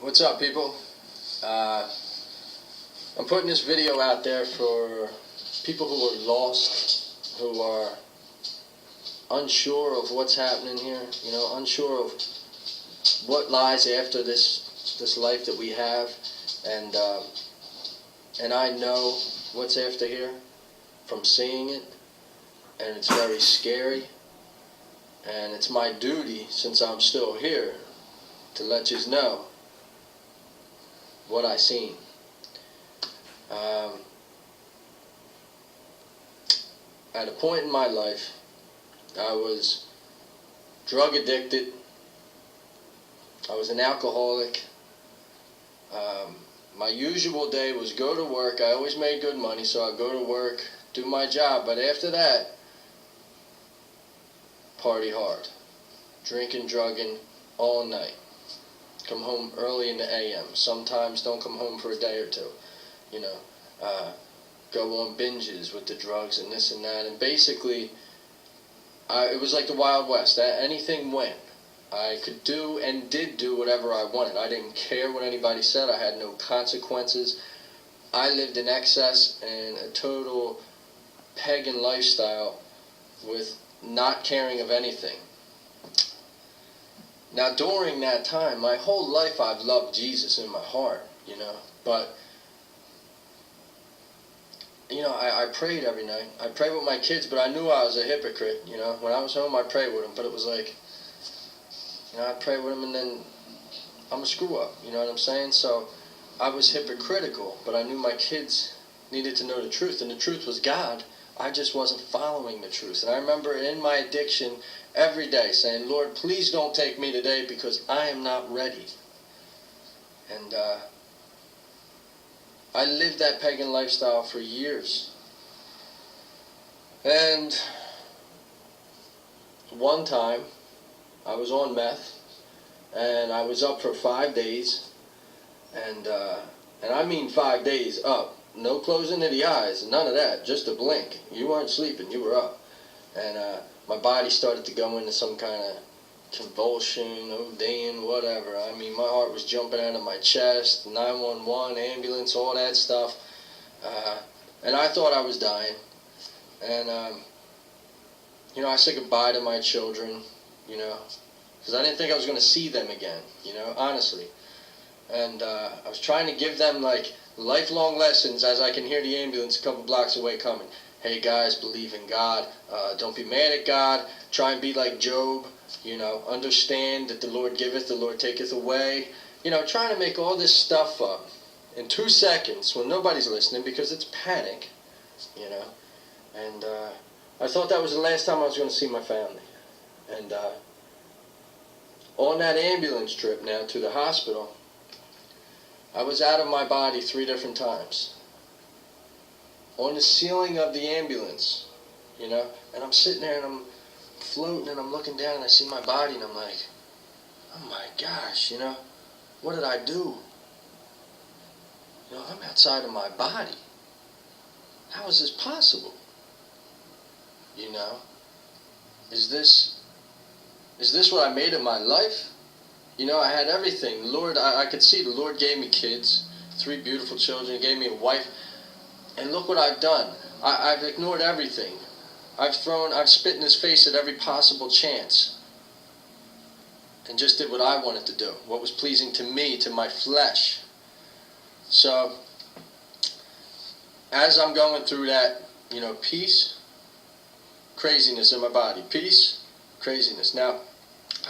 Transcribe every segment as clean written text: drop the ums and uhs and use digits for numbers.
What's up, people? I'm putting this video out there for people who are lost, who are unsure of what's happening here, unsure of what lies after this life that we have, and I know what's after here from seeing it, and it's very scary, and it's my duty, since I'm still here, to let you know what I seen. At a point in my life, I was drug addicted. I was an alcoholic. My usual day was go to work. I always made good money, so I'd go to work, do my job. But after that, party hard. Drinking, drugging all night. Come home early in the a.m. Sometimes don't come home for a day or two. Go on binges with the drugs and this and that. And basically, it was like the Wild West. Anything went. I could do and did do whatever I wanted. I didn't care what anybody said. I had no consequences. I lived in excess and a total pagan lifestyle with not caring of anything. Now, during that time, my whole life I've loved Jesus in my heart, but I prayed every night. I prayed with my kids, but I knew I was a hypocrite, When I was home, I prayed with them, but it was like, I pray with them and then I'm a screw up, you know what I'm saying? So I was hypocritical, but I knew my kids needed to know the truth, and the truth was God. I just wasn't following the truth. And I remember in my addiction every day saying, Lord, please don't take me today because I am not ready. And I lived that pagan lifestyle for years. And one time, I was on meth, and I was up for 5 days, and I mean 5 days up. No closing of the eyes, none of that, just a blink. You weren't sleeping, you were up. And my body started to go into some kind of convulsion, ODing, whatever. I mean, my heart was jumping out of my chest, 911, ambulance, all that stuff. And I thought I was dying. And, I said goodbye to my children, because I didn't think I was going to see them again, honestly. And I was trying to give them, lifelong lessons as I can hear the ambulance a couple blocks away coming. Hey, guys, believe in God. Don't be mad at God. Try and be like Job. Understand that the Lord giveth, the Lord taketh away. Trying to make all this stuff up in 2 seconds when nobody's listening because it's panic, And I thought that was the last time I was going to see my family. And on that ambulance trip now to the hospital, I was out of my body 3 different times. On the ceiling of the ambulance, and I'm sitting there and I'm floating and I'm looking down and I see my body and I'm like, oh my gosh, what did I do? I'm outside of my body. How is this possible? Is this what I made of my life? I had everything. Lord, I could see the Lord gave me kids, 3 beautiful children, gave me a wife, and look what I've done. I've ignored everything. I've spit in his face at every possible chance, and just did what I wanted to do, what was pleasing to me, to my flesh. So, as I'm going through that, peace, craziness in my body. Peace, craziness. Now,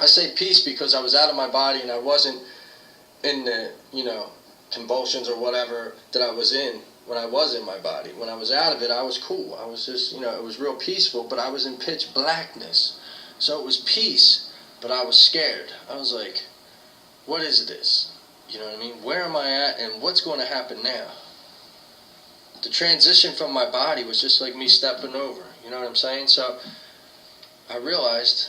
I say peace because I was out of my body and I wasn't in the, convulsions or whatever that I was in when I was in my body. When I was out of it, I was cool. I was just, it was real peaceful, but I was in pitch blackness. So it was peace, but I was scared. I was like, what is this? You know what I mean? Where am I at and what's going to happen now? The transition from my body was just like me stepping over. You know what I'm saying? So I realized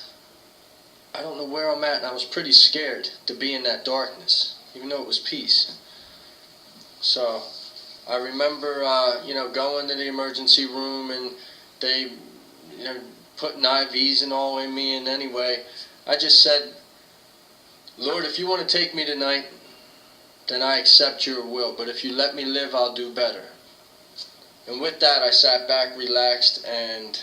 I don't know where I'm at, and I was pretty scared to be in that darkness, even though it was peace. So I remember, going to the emergency room, and they, putting IVs and all in me, and anyway, I just said, Lord, if you want to take me tonight, then I accept your will. But if you let me live, I'll do better. And with that, I sat back, relaxed, and,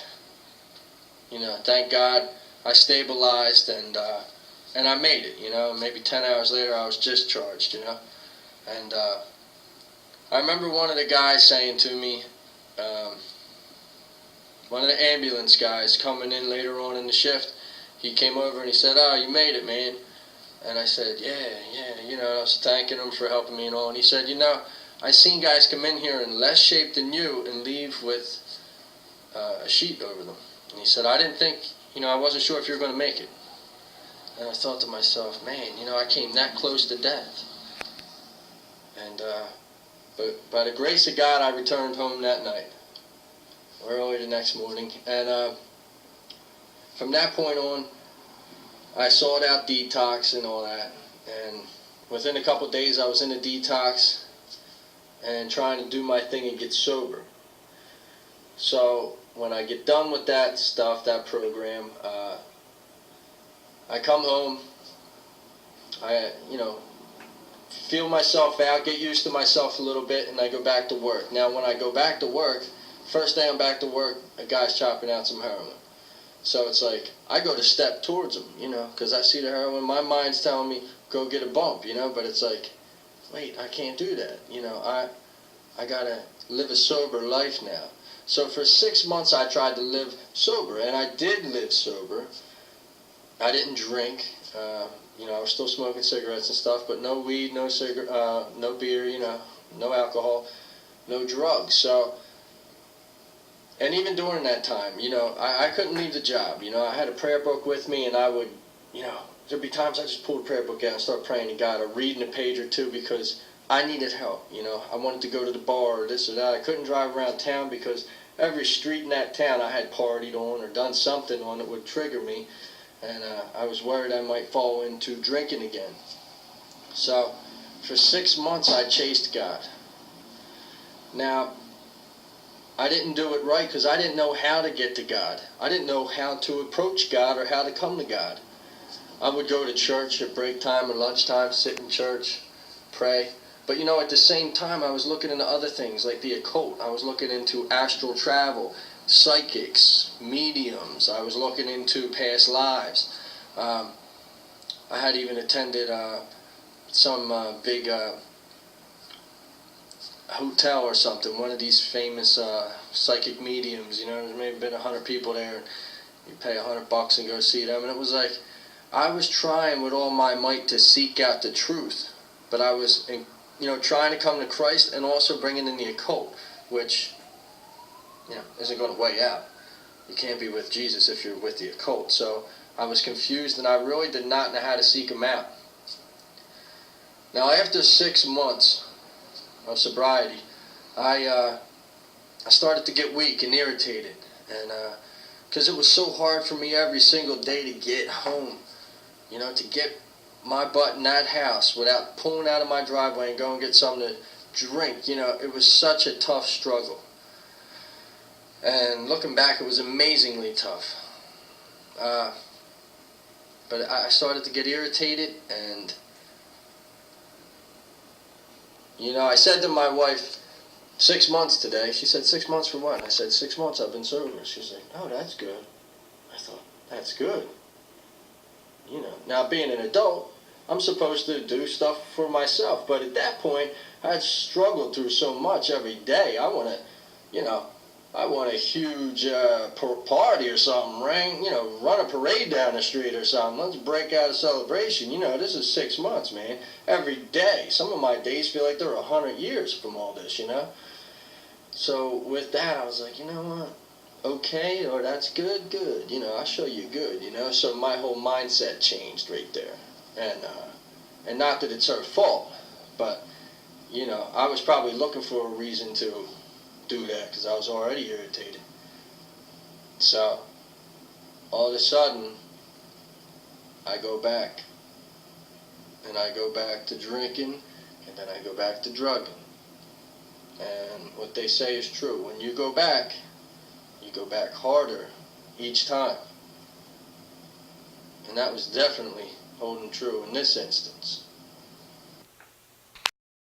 thank God I stabilized, and I made it, Maybe 10 hours later, I was discharged, And I remember one of the guys saying to me, one of the ambulance guys coming in later on in the shift, he came over and he said, "Oh, you made it, man." And I said, yeah, I was thanking him for helping me and all. And he said, I seen guys come in here in less shape than you and leave with a sheet over them. And he said, I didn't think, I wasn't sure if you were going to make it. And I thought to myself, man, I came that close to death. And, but by the grace of God, I returned home that night, early the next morning. And from that point on, I sought out detox and all that. And within a couple of days, I was in a detox and trying to do my thing and get sober. So when I get done with that stuff, that program, I come home, I, feel myself out, get used to myself a little bit, and I go back to work. Now, when I go back to work, first day I'm back to work, a guy's chopping out some heroin. So it's like, I go to step towards him, because I see the heroin. My mind's telling me, go get a bump, but it's like, wait, I can't do that. I got to live a sober life now. So for 6 months, I tried to live sober, and I did live sober. I didn't drink. I was still smoking cigarettes and stuff, but no weed, no no beer, no alcohol, no drugs. So, and even during that time, I couldn't leave the job. I had a prayer book with me, and I would, there'd be times I just pulled the prayer book out and start praying to God or reading a page or two because I needed help. I wanted to go to the bar or this or that. I couldn't drive around town because every street in that town I had partied on or done something on that would trigger me. And I was worried I might fall into drinking again. So for 6 months I chased God. Now, I didn't do it right because I didn't know how to get to God. I didn't know how to approach God or how to come to God. I would go to church at break time or lunchtime, sit in church, pray. But at the same time I was looking into other things like the occult. I was looking into astral travel, psychics, mediums. I was looking into past lives. I had even attended some big hotel or something, one of these famous psychic mediums. There's maybe been 100 people there, and you pay $100 and go see them. And it was like, I was trying with all my might to seek out the truth, but I was, trying to come to Christ and also bringing in the occult, which, isn't going to weigh out. You can't be with Jesus if you're with the occult. So I was confused, and I really did not know how to seek him out. Now, after 6 months of sobriety, I started to get weak and irritated, and because it was so hard for me every single day to get home, to get my butt in that house without pulling out of my driveway and going and get something to drink. It was such a tough struggle. And looking back, it was amazingly tough. But I started to get irritated, and I said to my wife, 6 months today. She said, 6 months for what? I said, 6 months I've been sober. She's like, oh, that's good. I thought, that's good. Now being an adult, I'm supposed to do stuff for myself. But at that point, I had struggled through so much every day. I want a huge party or something, run a parade down the street or something. Let's break out a celebration. This is 6 months, man. Every day. Some of my days feel like they're 100 years from all this, So with that, I was like, you know what? Okay, or that's good. I'll show you good, So my whole mindset changed right there. And not that it's her fault, but, I was probably looking for a reason to do that because I was already irritated. So all of a sudden I go back, and I go back to drinking, and then I go back to drugging. And what they say is true. When you go back harder each time. And that was definitely holding true in this instance.